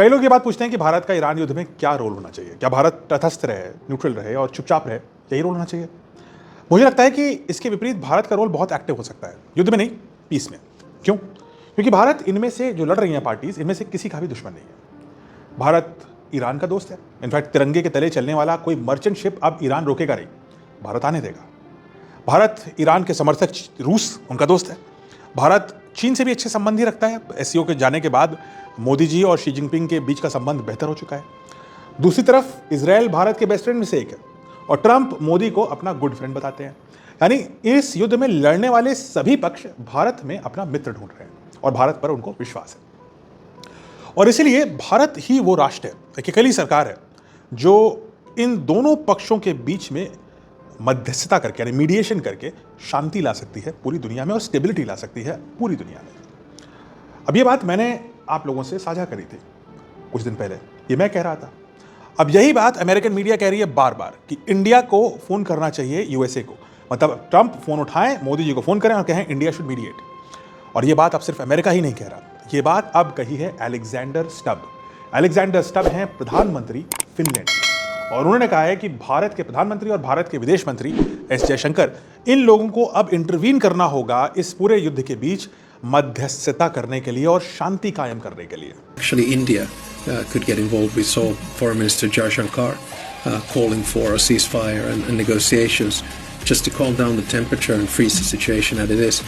कई लोग ये बात पूछते हैं कि भारत का ईरान युद्ध में क्या रोल होना चाहिए। क्या भारत तटस्थ रहे, न्यूट्रल रहे और चुपचाप रहे, यही रोल होना चाहिए? मुझे लगता है कि इसके विपरीत भारत का रोल बहुत एक्टिव हो सकता है, युद्ध में नहीं, पीस में। क्यों? क्योंकि भारत इनमें से जो लड़ रही हैं पार्टीज, इनमें से किसी का भी दुश्मन नहीं है। भारत ईरान का दोस्त है। इनफैक्ट तिरंगे के तले चलने वाला कोई मर्चेंट शिप अब ईरान रोकेगा नहीं, भारत आने देगा। भारत ईरान के समर्थक रूस उनका दोस्त है। भारत चीन से भी अच्छे संबंध ही रखता है। एससीओ के जाने के बाद मोदी जी और शी जिनपिंग के बीच का संबंध बेहतर हो चुका है। दूसरी तरफ इजराइल भारत के बेस्ट फ्रेंड में से एक है और ट्रंप मोदी को अपना गुड फ्रेंड बताते हैं। यानी इस युद्ध में लड़ने वाले सभी पक्ष भारत में अपना मित्र ढूंढ रहे हैं और भारत पर उनको विश्वास है। और इसीलिए भारत ही वो राष्ट्र है, एक अकेली सरकार है जो इन दोनों पक्षों के बीच में मध्यस्थता करके यानी मीडिएशन करके शांति ला सकती है पूरी दुनिया में और स्टेबिलिटी ला सकती है पूरी दुनिया में। अब ये बात मैंने आप लोगों से साझा करी थी कुछ दिन पहले, ये मैं कह रहा था। अब यही बात अमेरिकन मीडिया कह रही है बार बार कि इंडिया को फोन करना चाहिए यूएसए को, मतलब ट्रंप फोन उठाएं, मोदी जी को फोन करें और कहें इंडिया शुड मीडिएट। और ये बात अब सिर्फ अमेरिका ही नहीं कह रहा, ये बात अब कही है अलेक्जेंडर स्टब। अलेक्जेंडर स्टब हैं प्रधानमंत्री फिनलैंड और उन्होंने कहा है कि भारत के प्रधानमंत्री और भारत के विदेश मंत्री एस जयशंकर, इन लोगों को अब इंटरवीन करना होगा इस पूरे युद्ध के बीच मध्यस्थता करने के लिए और शांति कायम करने के लिए। Actually, India could get involved. We saw Foreign Minister Jaishankar calling for a ceasefire and negotiations just to calm down the temperature and freeze the situation as it is.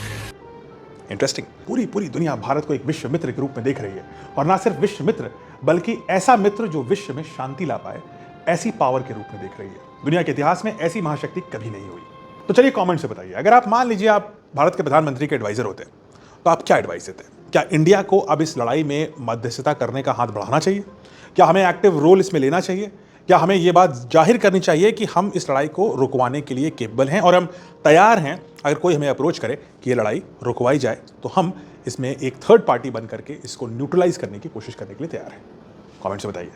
Interesting. पूरी दुनिया भारत को एक विश्व मित्र के रूप में देख रही है और ना सिर्फ विश्व मित्र बल्कि ऐसा मित्र जो विश्व में शांति ला पाए, ऐसी पावर के रूप में देख रही है। दुनिया के इतिहास में ऐसी महाशक्ति कभी नहीं हुई। तो चलिए कमेंट से बताइए, अगर आप मान लीजिए आप भारत के प्रधानमंत्री के एडवाइजर होते तो आप क्या एडवाइस देते? क्या इंडिया को अब इस लड़ाई में मध्यस्थता करने का हाथ बढ़ाना चाहिए? क्या हमें एक्टिव रोल इसमें लेना चाहिए? क्या हमें ये बात जाहिर करनी चाहिए कि हम इस लड़ाई को रुकवाने के लिए केपेबल हैं और हम तैयार हैं, अगर कोई हमें अप्रोच करे कि ये लड़ाई रुकवाई जाए तो हम इसमें एक थर्ड पार्टी बन करके इसको न्यूट्रलाइज करने की कोशिश करने के लिए तैयार हैं? कमेंट से बताइए।